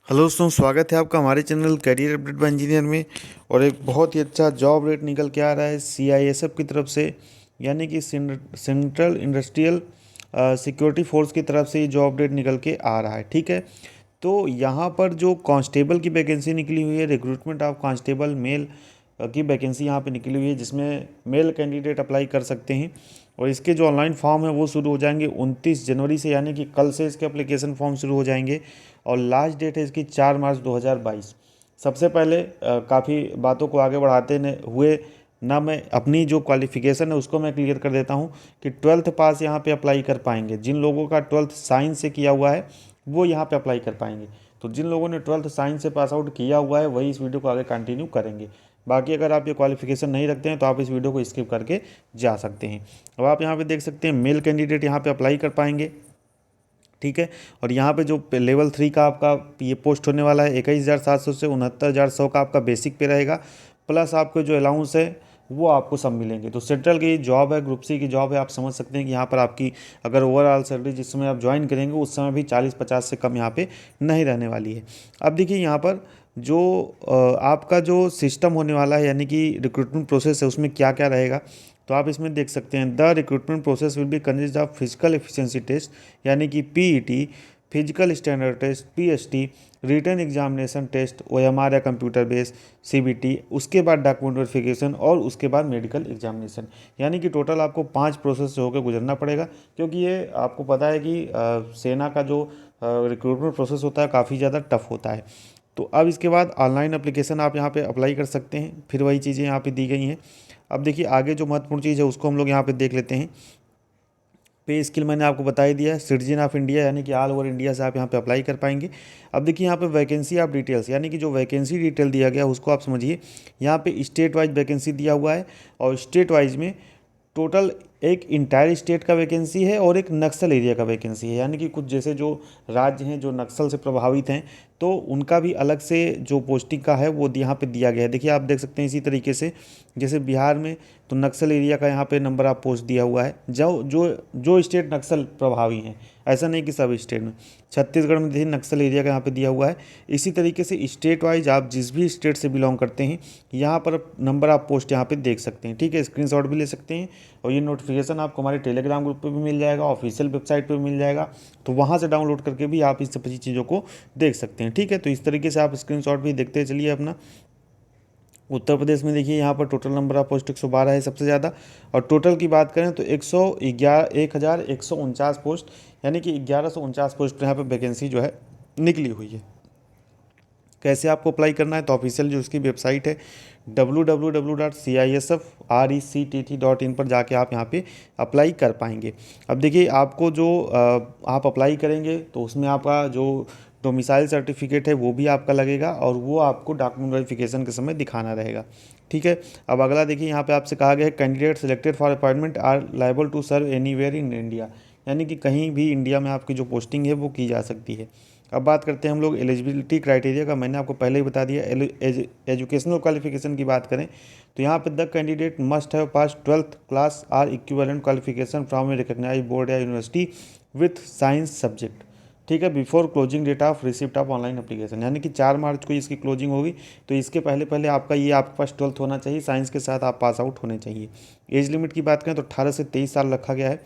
Hello दोस्तों, स्वागत है आपका हमारे channel career update bye engineer में। और एक बहुत ही अच्छा जॉब रेट निकल के आ रहा है सीआईएसएफ की तरफ से, यानी कि सेंट्रल इंडस्ट्रियल सिक्योरिटी फोर्स की तरफ से ये जॉब रेट निकल के आ रहा है। ठीक है, तो यहाँ पर जो कांस्टेबल की वैकेंसी निकली हुई है, रिक्रूटमेंट ऑफ कांस्टेबल मेल की वैकेंसी यहाँ पे निकली हुई है, जिसमें मेल कैंडिडेट अप्लाई कर सकते हैं। और इसके जो ऑनलाइन फॉर्म है वो शुरू हो जाएंगे 29 जनवरी से, यानी कि कल से इसके एप्लीकेशन फॉर्म शुरू हो जाएंगे। और लास्ट डेट है इसकी 4 मार्च 2022। सबसे पहले काफ़ी बातों को आगे बढ़ाते हुए ना मैं अपनी जो क्वालिफ़िकेशन है उसको मैं क्लियर कर देता हूँ कि 12th पास यहाँ पे अप्लाई कर पाएंगे। जिन लोगों का 12th साइंस से किया हुआ है वो यहाँ पे अप्लाई कर पाएंगे। तो जिन लोगों ने 12th साइंस से पास आउट किया हुआ है वही इस वीडियो को आगे कंटिन्यू करेंगे। बाकी अगर आप ये क्वालिफिकेशन नहीं रखते हैं तो आप इस वीडियो को स्किप करके जा सकते हैं। अब आप यहाँ पे देख सकते हैं मेल कैंडिडेट यहाँ पे अप्लाई कर पाएंगे। ठीक है, और यहाँ पे जो लेवल 3 का आपका ये पोस्ट होने वाला है 21,700 से 69,100 का आपका बेसिक पे रहेगा। प्लस आपको जो अलाउंस है वो आपको सब मिलेंगे। तो सेंट्रल की जॉब है, ग्रुप सी की जॉब है। आप समझ सकते हैं कि यहाँ पर आपकी अगर ओवरऑल सैलरी जिस समय आप ज्वाइन करेंगे उस समय भी 40-50 से कम यहाँ पे नहीं रहने वाली है। अब देखिए यहाँ पर जो आपका जो सिस्टम होने वाला है, यानी कि रिक्रूटमेंट प्रोसेस है, उसमें क्या क्या रहेगा तो आप इसमें देख सकते हैं। The recruitment process will be consist of physical efficiency test यानी कि PET, physical standard test PST, written examination test OMR या कंप्यूटर बेस्ड सीबीटी, उसके बाद डॉक्यूमेंट वेरिफिकेशन और उसके बाद मेडिकल एग्जामिनेशन। यानी कि टोटल आपको 5 प्रोसेस से होकर गुजरना पड़ेगा, क्योंकि ये आपको पता है कि सेना का जो रिक्रूटमेंट प्रोसेस होता है काफ़ी ज़्यादा टफ होता है। तो अब इसके बाद ऑनलाइन एप्लीकेशन आप यहाँ पे अप्लाई कर सकते हैं। फिर वही चीज़ें यहाँ पे दी गई हैं। अब देखिए आगे जो महत्वपूर्ण चीज़ है उसको हम लोग यहाँ पे देख लेते हैं। पे स्किल मैंने आपको बता ही दिया है, सिटीजन ऑफ इंडिया यानी कि ऑल ओवर इंडिया से आप यहाँ पे अप्लाई कर पाएंगे। अब देखिए यहाँ पे वैकेंसी ऑफ डिटेल्स, यानी कि जो वैकेंसी डिटेल दिया गया है उसको आप समझिए। यहाँ पे स्टेट वाइज वैकेंसी दिया हुआ है, और स्टेट वाइज में टोटल एक इंटायर स्टेट का वैकेंसी है और एक नक्सल एरिया का वैकेंसी है। यानी कि कुछ जैसे जो राज्य हैं जो नक्सल से प्रभावित हैं तो उनका भी अलग से जो पोस्टिंग का है वो यहाँ पे दिया गया है। देखिए आप देख सकते हैं इसी तरीके से, जैसे बिहार में तो नक्सल एरिया का यहाँ पे नंबर ऑफ पोस्ट दिया हुआ है, जो जो जो स्टेट नक्सल प्रभावी हैं। ऐसा नहीं कि सब स्टेट में। छत्तीसगढ़ में देखिए नक्सल एरिया का यहाँ पे दिया हुआ है। इसी तरीके से स्टेट वाइज आप जिस भी स्टेट से बिलोंग करते हैं यहाँ पर नंबर ऑफ पोस्ट यहाँ पे देख सकते हैं। ठीक है, स्क्रीनशॉट भी ले सकते हैं, और ये नोटिफिकेशन आपको हमारे टेलीग्राम ग्रुप पे भी मिल जाएगा, ऑफिशियल वेबसाइट पे भी मिल जाएगा। तो वहाँ से डाउनलोड करके भी आप इस सभी चीज़ों को देख सकते हैं। ठीक है, तो इस तरीके से आप स्क्रीनशॉट भी देखते चलिए अपना। उत्तर प्रदेश में देखिए यहाँ पर टोटल नंबर ऑफ पोस्ट 112 है सबसे ज़्यादा। और टोटल की बात करें तो 1,149 पोस्ट, यानी कि 1149 पोस्ट पर यहाँ पर वैकेंसी जो है निकली हुई है। कैसे आपको अप्लाई करना है तो ऑफिशियल जो उसकी वेबसाइट है www.cisfrectt.in पर जाके आप यहाँ पे अप्लाई कर पाएंगे। अब देखिए आपको जो आप अप्लाई करेंगे तो उसमें आपका जो डोमिसाइल सर्टिफिकेट है वो भी आपका लगेगा, और वो आपको डॉक्यूमेंट वेरिफिकेशन के समय दिखाना रहेगा। ठीक है, अब अगला देखिए यहाँ पे आपसे कहा गया है candidate selected for appointment are liable to serve anywhere in India, यानी कि कहीं भी इंडिया में आपकी जो पोस्टिंग है वो की जा सकती है। अब बात करते हैं हम लोग एलिजिबिलिटी क्राइटेरिया का। मैंने आपको पहले ही बता दिया। एजुकेशनल क्वालिफिकेशन की बात करें तो यहाँ पे the candidate must have pass 12th class or equivalent qualification from a recognised board या यूनिवर्सिटी विथ साइंस सब्जेक्ट। ठीक है, before closing date of receipt of online application, यानी कि 4 मार्च को इसकी क्लोजिंग होगी। तो इसके पहले पहले आपका ये आपके पास 12th होना चाहिए, साइंस के साथ आप पास आउट होने चाहिए। एज लिमिट की बात करें तो 18 से 23 साल रखा गया है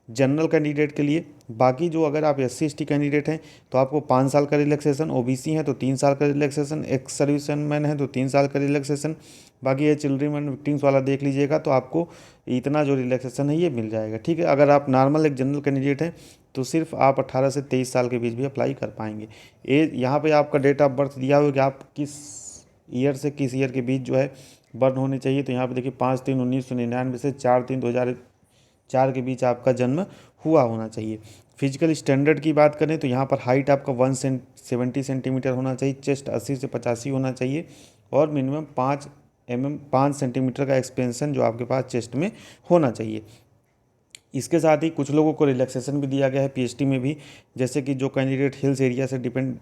जनरल कैंडिडेट के लिए। बाकी जो अगर आप SC ST कैंडिडेट हैं तो आपको 5 साल का रिलैक्सेशन, OBC हैं तो 3 साल का रिलैक्सेशन, एक्स सर्विसमैन है तो 3 साल का रिलैक्सेशन। बाकी ये चिल्ड्रन एंड विक्टिम्स वाला देख लीजिएगा तो आपको इतना जो रिलैक्सेशन है ये मिल जाएगा। ठीक है, अगर आप नॉर्मल एक जनरल कैंडिडेट हैं तो सिर्फ आप 18 से 23 साल के बीच भी अप्लाई कर पाएंगे। यहाँ पे आपका डेट ऑफ बर्थ दिया हुआ कि आप किस ईयर से किस ईयर के बीच जो है बर्न होने चाहिए। तो यहाँ पे देखिए 5/3/1999 से 4/3/2004 के बीच आपका जन्म हुआ होना चाहिए। फिजिकल स्टैंडर्ड की बात करें तो यहाँ पर हाइट आपका 170 सेंटीमीटर होना चाहिए, चेस्ट 80 से 85 होना चाहिए, और मिनिमम 5 सेंटीमीटर का एक्सपेंशन जो आपके पास चेस्ट में होना चाहिए। इसके साथ ही कुछ लोगों को रिलैक्सेशन भी दिया गया है PhD में भी, जैसे कि जो कैंडिडेट हिल्स एरिया से डिपेंड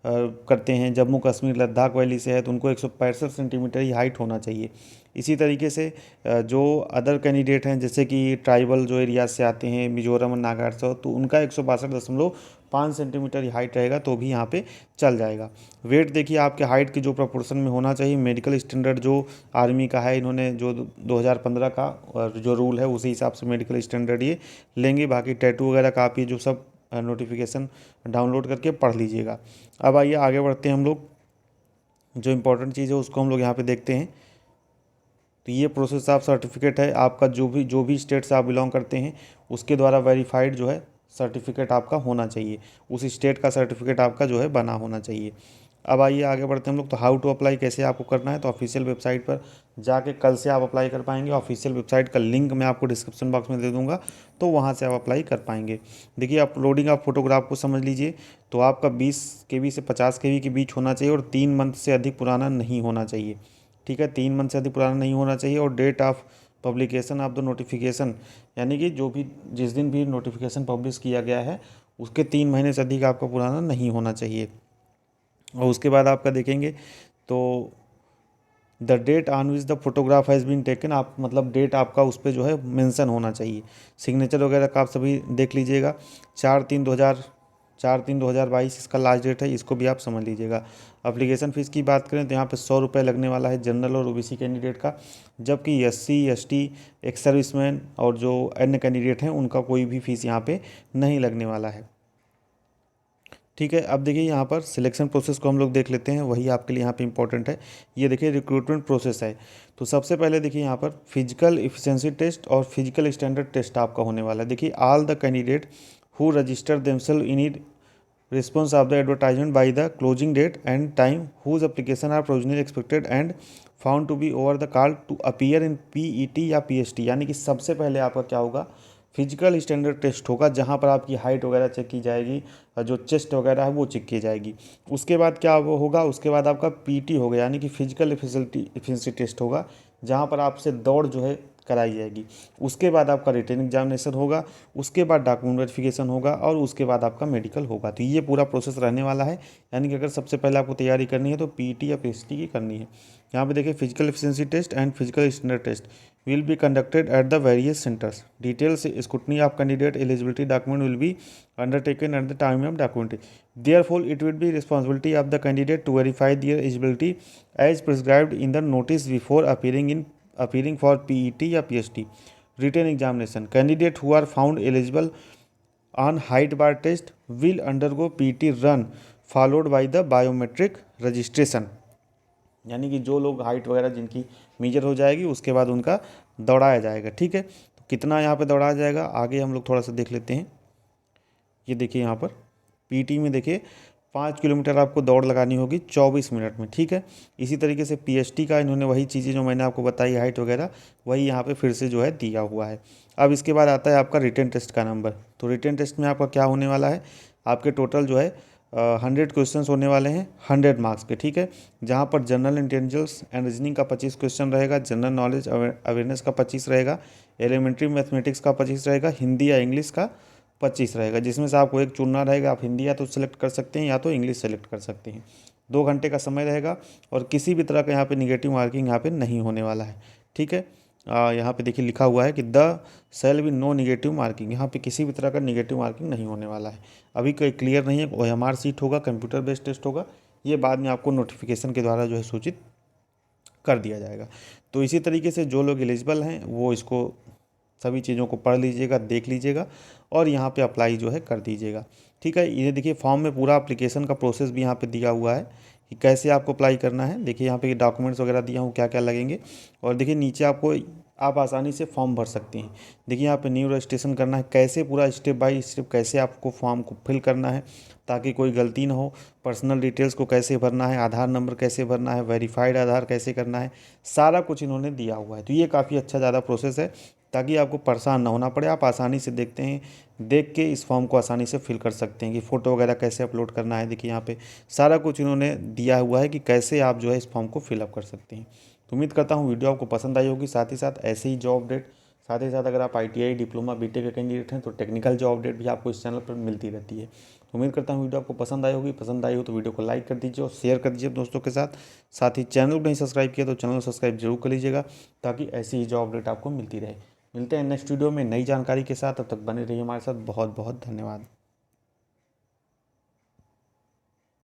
करते हैं, जम्मू कश्मीर लद्दाख वैली से है तो उनको 165 सेंटीमीटर ही हाइट होना चाहिए। इसी तरीके से जो अदर कैंडिडेट हैं जैसे कि ट्राइबल जो एरिया से आते हैं, मिजोरम और नागालैंड से, तो उनका 162.5 5 सेंटीमीटर ही हाइट रहेगा तो भी यहाँ पे चल जाएगा। वेट देखिए आपके हाइट के जो प्रोपोर्शन में होना चाहिए, मेडिकल स्टैंडर्ड जो आर्मी का है, इन्होंने जो 2015 का और जो रूल है उसी हिसाब से मेडिकल स्टैंडर्ड ये लेंगे। बाकी टैटू वगैरह का आप ये जो सब नोटिफिकेशन डाउनलोड करके पढ़ लीजिएगा। अब आइए आगे बढ़ते हैं हम लोग, जो इम्पोर्टेंट चीज़ है उसको हम लोग यहाँ पे देखते हैं। तो ये प्रोसेस ऑफ सर्टिफिकेट है आपका, जो भी स्टेट से आप बिलोंग करते हैं उसके द्वारा वेरीफाइड जो है सर्टिफिकेट आपका होना चाहिए, उस स्टेट का सर्टिफिकेट आपका जो है बना होना चाहिए। अब आइए आगे बढ़ते हैं हम लोग। तो हाउ टू अप्लाई, कैसे आपको करना है, तो ऑफिशियल वेबसाइट पर जाके कल से आप अप्लाई कर पाएंगे। ऑफिशियल वेबसाइट का लिंक मैं आपको डिस्क्रिप्शन बॉक्स में दे दूंगा, तो वहाँ से आप अप्लाई कर पाएंगे। देखिए अपलोडिंग ऑफ फोटोग्राफ को समझ लीजिए, तो आपका 20 KB से 50 KB के बीच होना चाहिए और 3 मंथ से अधिक पुराना नहीं होना चाहिए। ठीक है, 3 मंथ से अधिक पुराना नहीं होना चाहिए। और date of publication of the notification, यानी कि जो भी जिस दिन भी नोटिफिकेशन पब्लिश किया गया है उसके 3 महीने से अधिक आपका पुराना नहीं होना चाहिए। और उसके बाद आपका देखेंगे तो the date on which the photograph has been taken, आप मतलब डेट आपका उस पर जो है मेंशन होना चाहिए। सिग्नेचर वगैरह का आप सभी देख लीजिएगा। 4/3/2022 इसका लास्ट डेट है, इसको भी आप समझ लीजिएगा। अप्लीकेशन फ़ीस की बात करें तो यहाँ पे 100 रुपये लगने वाला है जनरल और OBC कैंडिडेट का, जबकि SC ST एक्स सर्विसमैन और जो अन्य कैंडिडेट हैं उनका कोई भी फीस यहाँ पे नहीं लगने वाला है। ठीक है, अब देखिए यहाँ पर सिलेक्शन प्रोसेस को हम लोग देख लेते हैं, वही आपके लिए यहाँ पे इंपॉर्टेंट है। ये देखिए रिक्रूटमेंट प्रोसेस है। तो सबसे पहले देखिए यहाँ पर फिजिकल एफिशिएंसी टेस्ट और फिजिकल स्टैंडर्ड टेस्ट आपका होने वाला है। देखिए all the candidate who register themselves in it response of the advertisement by the closing date and time whose application are provisionally expected and found to be over the call to appear in PET या PST, यानी कि सबसे पहले आपका क्या होगा, physical standard test होगा जहां पर आपकी हाइट वगैरह चेक की जाएगी और जो चेस्ट वगैरह है वो चेक की जाएगी। उसके बाद क्या होगा, उसके बाद आपका PT होगा, यानी कि फिजिकल एफिशिएंसी टेस्ट होगा जहां पर आपसे दौड़ जो है कराई जाएगी। उसके बाद आपका रिटन एग्जामिनेशन होगा, उसके बाद डॉक्यूमेंट वेरिफिकेशन होगा और उसके बाद आपका मेडिकल होगा। तो ये पूरा प्रोसेस रहने वाला है, यानी कि अगर सबसे पहले आपको तैयारी करनी है तो PET या PST की करनी है। यहाँ पे देखिए physical efficiency test and physical standard test will be conducted at the various centers. Details scrutiny of candidate eligibility document will be undertaken at the time of documentation. Therefore, it will be responsibility of the candidate to verify their eligibility as prescribed in the notice before appearing for PET या PST. Written examination. Candidate who are found eligible on height bar test will undergo PET run followed by the biometric registration. यानी कि जो लोग height वगैरह जिनकी major हो जाएगी उसके बाद उनका दौड़ाया जाएगा। ठीक है, तो कितना यहाँ पे दौड़ाया जाएगा आगे हम लोग थोड़ा सा देख लेते हैं। ये देखिए यहाँ पर PT में देखिए 5 किलोमीटर आपको दौड़ लगानी होगी 24 मिनट में। ठीक है, इसी तरीके से PST का इन्होंने वही चीज़ें जो मैंने आपको बताई हाइट वगैरह वही यहाँ पे फिर से जो है दिया हुआ है। अब इसके बाद आता है आपका रिटन टेस्ट का नंबर। तो रिटन टेस्ट में आपका क्या होने वाला है, आपके टोटल जो है 100 क्वेश्चंस होने वाले हैं 100 मार्क्स के। ठीक है, जहाँ पर जनरल इंटेलिजेंस एंड रीजनिंग का 25 क्वेश्चन रहेगा, जनरल नॉलेज अवेयरनेस का 25 रहेगा, एलिमेंट्री मैथमेटिक्स का 25 रहेगा, हिंदी या इंग्लिश का 25 रहेगा, जिसमें से आपको एक चुनना रहेगा। आप हिंदी या तो सिलेक्ट कर सकते हैं या तो इंग्लिश सेलेक्ट कर सकते हैं। 2 घंटे का समय रहेगा और किसी भी तरह का यहाँ पे निगेटिव मार्किंग यहाँ पे नहीं होने वाला है। ठीक है, यहाँ पे देखिए लिखा हुआ है कि the shall be no negative marking, यहाँ पे किसी भी तरह का निगेटिव मार्किंग नहीं होने वाला है। अभी कोई क्लियर नहीं है, OMR सीट होगा, कंप्यूटर बेस्ड टेस्ट होगा, ये बाद में आपको नोटिफिकेशन के द्वारा जो है सूचित कर दिया जाएगा। तो इसी तरीके से जो लोग एलिजिबल हैं वो इसको सभी चीज़ों को पढ़ लीजिएगा, देख लीजिएगा और यहाँ पे अप्लाई जो है कर दीजिएगा। ठीक है, ये देखिए फॉर्म में पूरा एप्लीकेशन का प्रोसेस भी यहाँ पे दिया हुआ है कि कैसे आपको अप्लाई करना है। देखिए यहाँ पे डॉक्यूमेंट्स वगैरह दिया हूँ क्या क्या लगेंगे और देखिए नीचे आपको आप आसानी से फॉर्म भर सकते हैं। देखिए यहाँ पे न्यू रजिस्ट्रेशन करना है, कैसे पूरा स्टेप बाय स्टेप कैसे आपको फॉर्म को फिल करना है ताकि कोई गलती ना हो। पर्सनल डिटेल्स को कैसे भरना है, आधार नंबर कैसे भरना है, वेरीफाइड आधार कैसे करना है, सारा कुछ इन्होंने दिया हुआ है। तो ये काफ़ी अच्छा ज़्यादा प्रोसेस है ताकि आपको परेशान ना होना पड़े, आप आसानी से देखते हैं, देख के इस फॉर्म को आसानी से फिल कर सकते हैं कि फ़ोटो वगैरह कैसे अपलोड करना है। देखिए यहाँ पे सारा कुछ इन्होंने दिया हुआ है कि कैसे आप जो है इस फॉर्म को फिलअप कर सकते हैं। तो उम्मीद करता हूँ वीडियो आपको पसंद आई होगी। साथ ही साथ ऐसे ही जॉब अपडेट, साथ ही साथ अगर आप ITI डिप्लोमा BTech के कैंडिडेट हैं तो टेक्निकल जॉब अपडेट भी आपको इस चैनल पर मिलती रहती है। तो उम्मीद करता हूँ वीडियो आपको पसंद आई होगी। पसंद आई हो तो वीडियो को लाइक कर दीजिए और शेयर कर दीजिए दोस्तों के साथ। साथ ही चैनल को नहीं सब्सक्राइब किया तो चैनल को सब्सक्राइब जरूर कर लीजिएगा ताकि ऐसी ही जॉब अपडेट आपको मिलती रहे। मिलते हैं नेक्स्ट वीडियो में नई जानकारी के साथ, तब तक बने रहिए हमारे साथ। बहुत बहुत धन्यवाद।